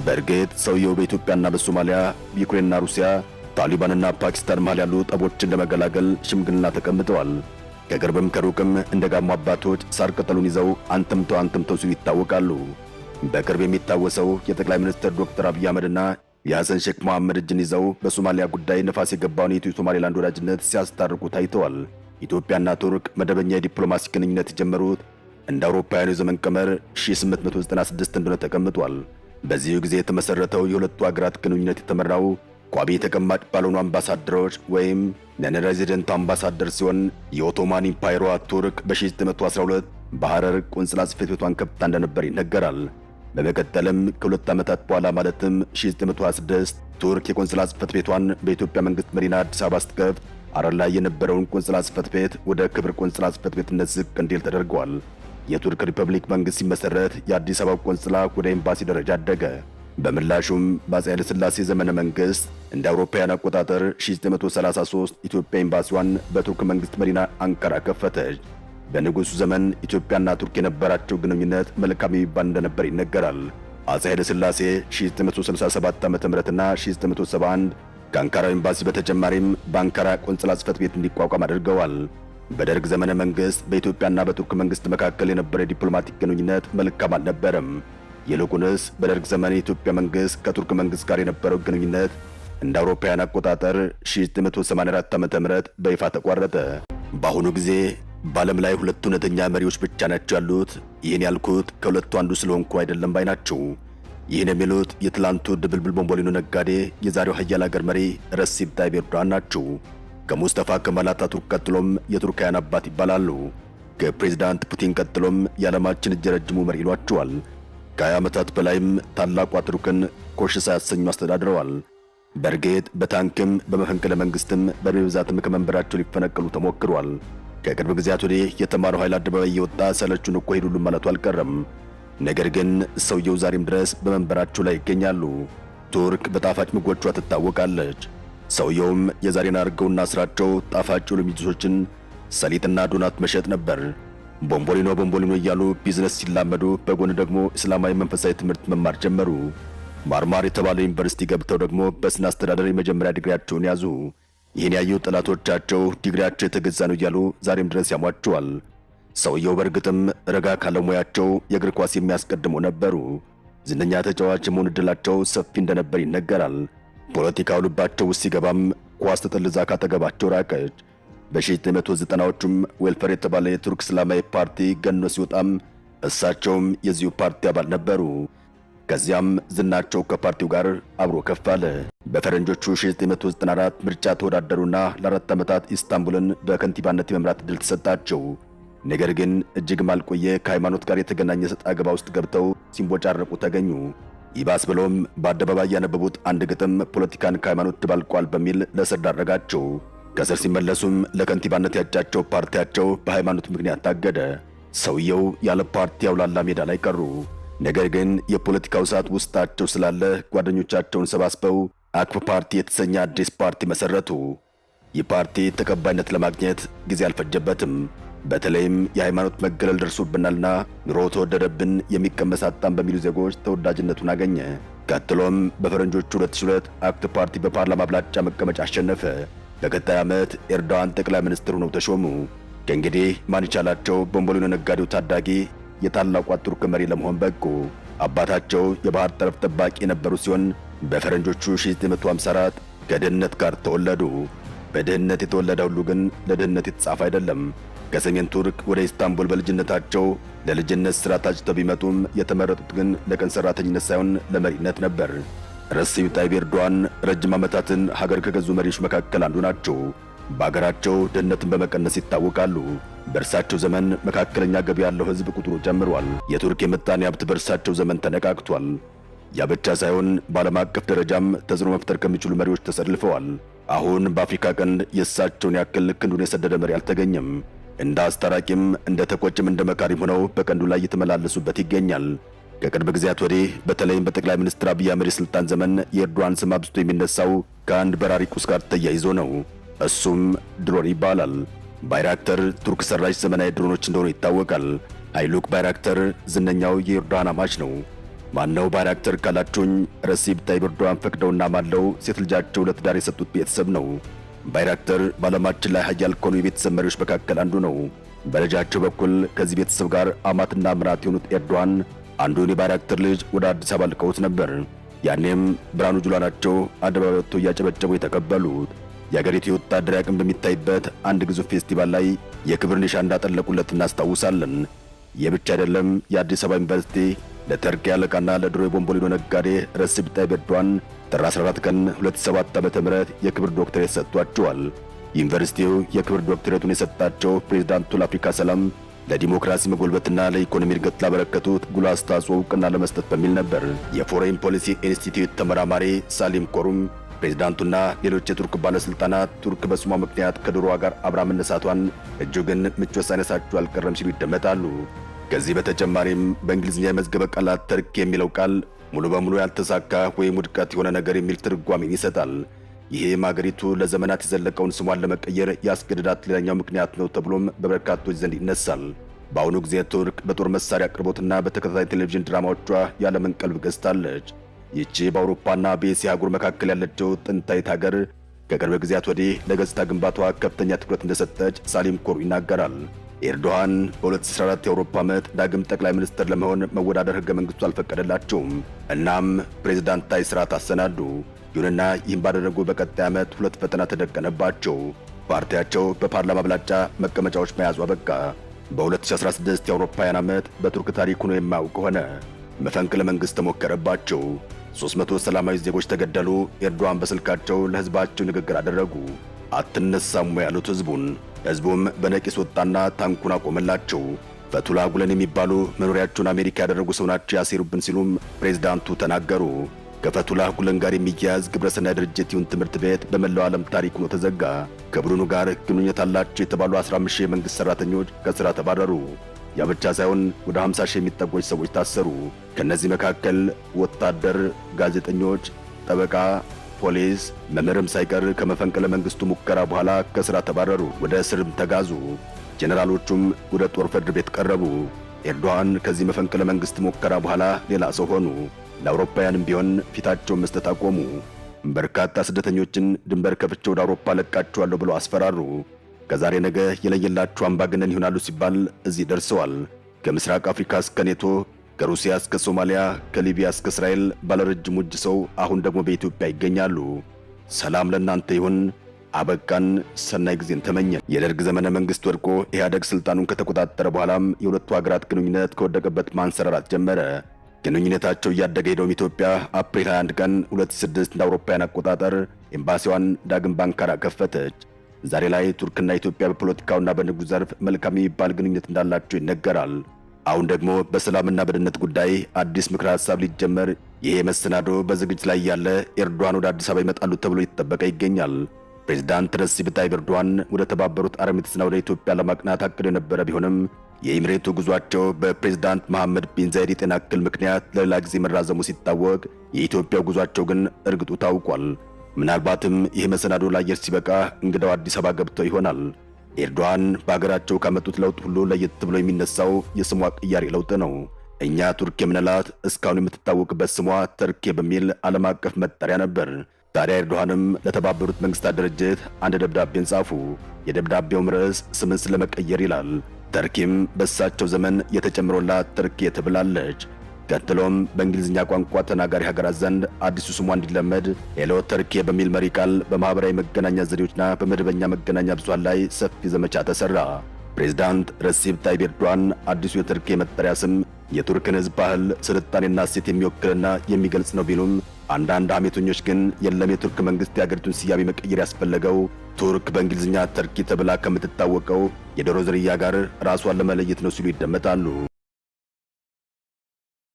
በእርግጥ ሰውየው በኢትዮጵያና በሶማሊያ ዩክሬንና ሩሲያ ታሊባንና ፓኪስታን መሃል ያሉ ጠቦችን ለመገላገል ሽምግልና ተቀምጠዋል። ከቅርብም ከሩቅም እንደ ጋሞ አባቶች ሳር ቅጠሉን ይዘው አንተምተው ሲሉ ይታወቃሉ። በቅርብ የሚታወሰው የጠቅላይ ሚኒስትር ዶክተር አብይ አህመድና የሐሰን ሼክ መሐመድ እጅን ይዘው በሶማሊያ ጉዳይ ነፋስ የገባውን የኢትዮ ሶማሌላንድ ወዳጅነት ሲያስታርቁ ታይተዋል። ኢትዮጵያና ቱርክ መደበኛ የዲፕሎማሲ ግንኙነት የጀመሩት እንደ አውሮፓውያኑ የዘመን ቀመር 1896 እንደሆነ ተቀምጧል። በዚሁ ጊዜ የተመሰረተው የሁለቱ ሀገራት ግንኙነት የተመራው ቋሚ ተቀማጭ ባልሆኑ አምባሳደሮች ወይም ነን ሬዚደንት አምባሳደር ሲሆን የኦቶማን ኢምፓየሯ ቱርክ በ1912 በሐረር ቆንስላ ጽሕፈት ቤቷን ከፍታ እንደነበር ይነገራል። በመቀጠልም ከሁለት ዓመታት በኋላ ማለትም 1926 ቱርክ የቆንስላ ጽሕፈት ቤቷን በኢትዮጵያ መንግስት መዲና አዲስ አበባ ስትከፍት ሐረር ላይ የነበረውን ቆንስላ ጽሕፈት ቤት ወደ ክብር ቆንስላ ጽሕፈት ቤትነት ዝቅ እንዲል ተደርጓል። የቱርክ ሪፐብሊክ መንግስት ሲመሰረት የአዲስ አበባ ቆንስላ ወደ ኤምባሲ ደረጃ አደገ። በምላሹም በአፄ ኃይለ ሥላሴ ዘመነ መንግስት እንደ አውሮፓውያን አቆጣጠር 1933 ኢትዮጵያ ኤምባሲዋን በቱርክ መንግስት መዲና አንካራ ከፈተች። በንጉሱ ዘመን ኢትዮጵያና ቱርክ የነበራቸው ግንኙነት መልካም የሚባል እንደነበር ይነገራል። አፄ ኃይለ ሥላሴ 1967 ዓ.ም እና 1971 ከአንካራ ኤምባሲ በተጨማሪም በአንካራ ቆንስላ ጽሕፈት ቤት እንዲቋቋም አድርገዋል። በደርግ ዘመነ መንግስት በኢትዮጵያና በቱርክ መንግስት መካከል የነበረ ዲፕሎማቲክ ግንኙነት መልካም አልነበረም። ይልቁንስ በደርግ ዘመን የኢትዮጵያ መንግስት ከቱርክ መንግስት ጋር የነበረው ግንኙነት እንደ አውሮፓውያን አቆጣጠር 1984 ዓ.ም በይፋ ተቋረጠ። በአሁኑ ጊዜ በዓለም ላይ ሁለት እውነተኛ መሪዎች ብቻ ናቸው ያሉት። ይህን ያልኩት ከሁለቱ አንዱ ስለሆንኩ አይደለም ባይ ናቸው። ይህን የሚሉት የትላንቱ ድብልብል ቦምቦሊኖ ነጋዴ የዛሬው ሀያል ሀገር መሪ ረሲፕ ታይብ ኤርዶዋን ናቸው። ከሙስጠፋ ከማል አታቱርክ ቀጥሎም የቱርካውያን አባት ይባላሉ። ከፕሬዝዳንት ፑቲን ቀጥሎም የዓለማችን እጅ ረጅሙ መሪ ይሏቸዋል። ከ20 ዓመታት በላይም ታላቋ ቱርክን ኮሽ ሳያሰኙ አስተዳድረዋል። በእርግጥ በታንክም በመፈንቅለ መንግስትም በብዛትም ከመንበራቸው ሊፈነቀሉ ተሞክሯል። ከቅርብ ጊዜያት ወዲህ የተማረው ኃይል አደባባይ እየወጣ ሰለቹን እኮ ሄዱሉ ማለቱ አልቀረም። ነገር ግን ሰውየው ዛሬም ድረስ በመንበራቸው ላይ ይገኛሉ። ቱርክ በጣፋጭ ምግቦቿ ትታወቃለች። ሰውየውም የዛሬን አድርገውና ስራቸው ጣፋጭ ሎሚ ጁሶችን፣ ሰሊጥና ዶናት መሸጥ ነበር። ቦምቦሊኖ እያሉ ቢዝነስ ሲላመዱ በጎን ደግሞ እስላማዊ መንፈሳዊ ትምህርት መማር ጀመሩ። ማርማር የተባለ ዩኒቨርሲቲ ገብተው ደግሞ በስነ አስተዳደር የመጀመሪያ ዲግሪያቸውን ያዙ። ይህን ያዩ ጠላቶቻቸው ዲግሪያቸው የተገዛ ነው እያሉ ዛሬም ድረስ ያሟቸዋል። ሰውየው በእርግጥም ረጋ ካለ ሙያቸው የእግር ኳስ የሚያስቀድሙ ነበሩ። ዝነኛ ተጫዋች የመሆን ዕድላቸው ሰፊ እንደነበር ይነገራል። ፖለቲካው ልባቸው ውስጥ ሲገባም ኳስ ተጠልዛ ካጠገባቸው ራቀች። በ1990ዎቹም ዌልፈር የተባለ የቱርክ እስላማዊ ፓርቲ ገኖ ሲወጣም እሳቸውም የዚሁ ፓርቲ አባል ነበሩ። ከዚያም ዝናቸው ከፓርቲው ጋር አብሮ ከፍ አለ። በፈረንጆቹ 1994 ምርጫ ተወዳደሩና ለ4 ዓመታት ኢስታንቡልን በከንቲባነት የመምራት ዕድል ተሰጣቸው። ነገር ግን እጅግም አልቆየ ከሃይማኖት ጋር የተገናኘ ሰጣ ገባ ውስጥ ገብተው ሲንቦጫረቁ ተገኙ። ይባስ ብሎም በአደባባይ ያነበቡት አንድ ግጥም ፖለቲካን ከሃይማኖት ድባልቋል በሚል ለእስር ዳረጋቸው። ከእስር ሲመለሱም ለከንቲባነት ያጫቸው ፓርቲያቸው በሃይማኖት ምክንያት ታገደ። ሰውየው ያለ ፓርቲ አውላላ ሜዳ ላይ ቀሩ። ነገር ግን የፖለቲካው ሰዓት ውስጣቸው ስላለ ጓደኞቻቸውን ሰባስበው አክፍ ፓርቲ የተሰኘ አዲስ ፓርቲ መሰረቱ። ይህ ፓርቲ ተቀባይነት ለማግኘት ጊዜ አልፈጀበትም። በተለይም የሃይማኖት መገለል ደርሶብናልና ኑሮ ተወደደብን፣ የሚቀመስ አጣን በሚሉ ዜጎች ተወዳጅነቱን አገኘ። ቀጥሎም በፈረንጆቹ 2002 አክት ፓርቲ በፓርላማ አብላጫ መቀመጫ አሸነፈ። በቀጣይ ዓመት ኤርዶዋን ጠቅላይ ሚኒስትር ሆነው ተሾሙ። ከእንግዲህ ማን ይቻላቸው ቦምቦሊኖ ነጋዴው ታዳጊ የታላቋ ቱርክ መሪ ለመሆን በቁ። አባታቸው የባህር ጠረፍ ጠባቂ የነበሩ ሲሆን በፈረንጆቹ 1954 ከድህነት ጋር ተወለዱ። በድህነት የተወለደ ሁሉ ግን ለድህነት የተጻፈ አይደለም። ከሰሜን ቱርክ ወደ ኢስታንቡል በልጅነታቸው ለልጅነት ሥራ ታጭተው ቢመጡም የተመረጡት ግን ለቀን ሠራተኝነት ሳይሆን ለመሪነት ነበር። ረሲፕ ታይብ ኤርዶዋን ረጅም ዓመታትን ሀገር ከገዙ መሪዎች መካከል አንዱ ናቸው። በአገራቸው ድህነትን በመቀነስ ይታወቃሉ። በእርሳቸው ዘመን መካከለኛ ገቢ ያለው ሕዝብ ቁጥሩ ጨምሯል። የቱርክ የምጣኔ ሀብት በእርሳቸው ዘመን ተነቃቅቷል። ያ ብቻ ሳይሆን በዓለም አቀፍ ደረጃም ተጽዕኖ መፍጠር ከሚችሉ መሪዎች ተሰልፈዋል። አሁን በአፍሪካ ቀንድ የእሳቸውን ያክል ክንዱን የሰደደ መሪ አልተገኘም። እንደ አስታራቂም እንደ ተቆጭም እንደ መካሪም ሆነው በቀንዱ ላይ እየተመላለሱበት ይገኛል። ከቅርብ ጊዜያት ወዲህ በተለይም በጠቅላይ ሚኒስትር አብይ አህመድ ስልጣን ዘመን የኤርዶዋን ስም አብዝቶ የሚነሳው ከአንድ በራሪ ቁስ ጋር ተያይዞ ነው። እሱም ድሮን ይባላል። ባይራክተር ቱርክ ሰራሽ ዘመናዊ ድሮኖች እንደሆኑ ይታወቃል። አይሉክ ባይራክተር ዝነኛው የኤርዶዋን አማች ነው። ማነው ባይራክተር ካላችሁኝ ረሲብ ታይብ ኤርዶዋን ፈቅደውና ማለው ሴት ልጃቸው ለትዳር የሰጡት ቤተሰብ ነው። ባይራክተር በዓለማችን ላይ ሀያል ከሆኑ የቤተሰብ መሪዎች መካከል አንዱ ነው። በልጃቸው በኩል ከዚህ ቤተሰብ ጋር አማትና ምራት የሆኑት ኤርዶዋን አንዱን የባይራክተር ልጅ ወደ አዲስ አበባ ልከውት ነበር። ያኔም ብርሃኑ ጁላ ናቸው አደባባይ ወጥቶ እያጨበጨቡ የተቀበሉት። የአገሪቱ የወታደራዊ አቅም በሚታይበት አንድ ግዙፍ ፌስቲቫል ላይ የክብር ኒሻን እንዳጠለቁለት እናስታውሳለን። የብቻ አይደለም። የአዲስ አበባ ዩኒቨርሲቲ ለተርኪ አለቃና ለድሮ የቦምቦሊኖ ነጋዴ ረሲብ ታይብ ኤርዶዋን ጥር 14 ቀን 2007 ዓ.ም የክብር ዶክተሬት ሰጥቷቸዋል። ዩኒቨርሲቲው የክብር ዶክተሬቱን የሰጣቸው ፕሬዝዳንቱ ለአፍሪካ ሰላም፣ ለዲሞክራሲ መጎልበትና ለኢኮኖሚ እድገት ላበረከቱት ጉልህ አስተዋጽኦ እውቅና ለመስጠት በሚል ነበር። የፎሬን ፖሊሲ ኢንስቲትዩት ተመራማሪ ሳሊም ኮሩም ፕሬዝዳንቱና ሌሎች የቱርክ ባለስልጣናት ቱርክ በስሟ ምክንያት ከዶሮዋ ጋር አብራ መነሳቷን እጅግን ምቾት ሳይነሳቸው አልቀረም ሲሉ ይደመጣሉ። ከዚህ በተጨማሪም በእንግሊዝኛ የመዝገበ ቃላት ተርክ የሚለው ቃል ሙሉ በሙሉ ያልተሳካ ወይም ውድቀት የሆነ ነገር የሚል ትርጓሜን ይሰጣል። ይህም አገሪቱ ለዘመናት የዘለቀውን ስሟን ለመቀየር ያስገድዳት ሌላኛው ምክንያት ነው ተብሎም በበርካቶች ዘንድ ይነሳል። በአሁኑ ጊዜ ቱርክ በጦር መሳሪያ አቅርቦትና በተከታታይ ቴሌቪዥን ድራማዎቿ የዓለምን ቀልብ ገዝታለች። ይህች በአውሮፓና በኤስያ አህጉር መካከል ያለችው ጥንታዊት ሀገር ከቅርብ ጊዜያት ወዲህ ለገጽታ ግንባቷ ከፍተኛ ትኩረት እንደሰጠች ሳሊም ኮሩ ይናገራል። ኤርዶዋን በ2014 የአውሮፓ ዓመት ዳግም ጠቅላይ ሚኒስትር ለመሆን መወዳደር ሕገ መንግሥቱ አልፈቀደላቸውም። እናም ፕሬዝዳንታዊ ሥርዓት አሰናዱ። ይሁንና ይህን ባደረጉ በቀጣይ ዓመት ሁለት ፈተና ተደቀነባቸው። ፓርቲያቸው በፓርላማ አብላጫ መቀመጫዎች መያዙ አበቃ። በ2016 የአውሮፓውያን ዓመት በቱርክ ታሪክ ሆኖ የማያውቅ ሆነ። መፈንቅለ መንግሥት ተሞከረባቸው። 300 ሰላማዊ ዜጎች ተገደሉ። ኤርዶዋን በስልካቸው ለሕዝባቸው ንግግር አደረጉ። አትነሳሙ ያሉት ሕዝቡም በነቂስ ወጣና ታንኩን አቆመላቸው። ፈቱላ ጉለን የሚባሉ መኖሪያቸውን አሜሪካ ያደረጉ ሰው ናቸው ያሴሩብን ሲሉም ፕሬዝዳንቱ ተናገሩ። ከፈቱላ ጉለን ጋር የሚያያዝ ግብረሰናይ ድርጅት ይሁን ትምህርት ቤት በመላው ዓለም ታሪክ ሆኖ ተዘጋ። ከቡድኑ ጋር ግንኙነት አላቸው የተባሉ 15,000 የመንግሥት ሠራተኞች ከሥራ ተባረሩ። ያ ብቻ ሳይሆን ወደ 50,000 የሚጠጉ ሰዎች ታሰሩ። ከነዚህ መካከል ወታደር፣ ጋዜጠኞች፣ ጠበቃ፣ ፖሊስ፣ መምህርም ሳይቀር ከመፈንቅለ መንግሥቱ ሙከራ በኋላ ከሥራ ተባረሩ። ወደ እስርም ተጋዙ። ጄኔራሎቹም ወደ ጦር ፍርድ ቤት ቀረቡ። ኤርዶዋን ከዚህ መፈንቅለ መንግሥት ሙከራ በኋላ ሌላ ሰው ሆኑ። ለአውሮፓውያንም ቢሆን ፊታቸውን መስጠት አቆሙ። በርካታ ስደተኞችን ድንበር ከፍቼ ወደ አውሮፓ ለቃቸዋለሁ ብለው አስፈራሩ። ከዛሬ ነገ የለየላቸው አምባገነን ይሆናሉ ሲባል እዚህ ደርሰዋል። ከምስራቅ አፍሪካ እስከ ኔቶ፣ ከሩሲያ እስከ ሶማሊያ፣ ከሊቢያ እስከ እስራኤል ባለረጅም እጅ ሰው አሁን ደግሞ በኢትዮጵያ ይገኛሉ። ሰላም ለእናንተ ይሁን። አበቃን። ሰናይ ጊዜን ተመኘን። የደርግ ዘመነ መንግስት ወድቆ ኢህአደግ ስልጣኑን ከተቆጣጠረ በኋላም የሁለቱ ሀገራት ግንኙነት ከወደቀበት ማንሰራራት ጀመረ። ግንኙነታቸው እያደገ ሄደውም ኢትዮጵያ አፕሪል 21 ቀን 2006 እንደ አውሮፓውያን አቆጣጠር ኤምባሲዋን ዳግም በአንካራ ከፈተች። ዛሬ ላይ ቱርክና ኢትዮጵያ በፖለቲካውና በንግዱ ዘርፍ መልካም የሚባል ግንኙነት እንዳላቸው ይነገራል። አሁን ደግሞ በሰላምና በደህንነት ጉዳይ አዲስ ምክረ ሐሳብ ሊጀመር ይሄ መሰናዶ በዝግጅት ላይ ያለ ኤርዶዋን ወደ አዲስ አበባ ይመጣሉ ተብሎ ይጠበቀ ይገኛል። ፕሬዝዳንት ረሲብ ታይብ ኤርዶዋን ወደ ተባበሩት አረብ ኤሚሬትስና ወደ ኢትዮጵያ ለማቅናት አቅደው የነበረ ቢሆንም የኢሚሬቱ ጉዟቸው በፕሬዝዳንት መሐመድ ቢን ዛይድ የጤና እክል ምክንያት ለሌላ ጊዜ መራዘሙ ሲታወቅ፣ የኢትዮጵያ ጉዟቸው ግን እርግጡ ታውቋል። ምናልባትም ይህ መሰናዶ ለአየር ሲበቃ እንግዳው አዲስ አበባ ገብተው ይሆናል። ኤርዶዋን በሀገራቸው ካመጡት ለውጥ ሁሉ ለየት ብሎ የሚነሳው የስሟ ቅያሬ ለውጥ ነው። እኛ ቱርክ የምንላት እስካሁን የምትታወቅበት ስሟ ተርኬ በሚል ዓለም አቀፍ መጠሪያ ነበር። ታዲያ ኤርዶዋንም ለተባበሩት መንግስታት ድርጅት አንድ ደብዳቤን ጻፉ። የደብዳቤውም ርዕስ ስምን ስለመቀየር ይላል። ተርኪም በእሳቸው ዘመን የተጨምሮላት ተርኬ ትብላለች። ቀጥሎም በእንግሊዝኛ ቋንቋ ተናጋሪ ሀገራት ዘንድ አዲሱ ስሟ እንዲለመድ ሄሎ ተርኬ በሚል መሪ ቃል በማህበራዊ መገናኛ ዘዴዎችና በመደበኛ መገናኛ ብዙሃን ላይ ሰፊ ዘመቻ ተሰራ። ፕሬዝዳንት ረሲብ ታይብ ኤርዶዋን አዲሱ የተርኬ መጠሪያ ስም የቱርክን ሕዝብ ባህል፣ ስልጣኔና እሴት የሚወክልና የሚገልጽ ነው ቢሉም አንዳንድ ሐሜተኞች ግን የለም የቱርክ መንግስት የአገሪቱን ስያሜ መቀየር ያስፈለገው ቱርክ በእንግሊዝኛ ተርኪ ተብላ ከምትታወቀው የዶሮ ዝርያ ጋር ራሷን ለመለየት ነው ሲሉ ይደመጣሉ።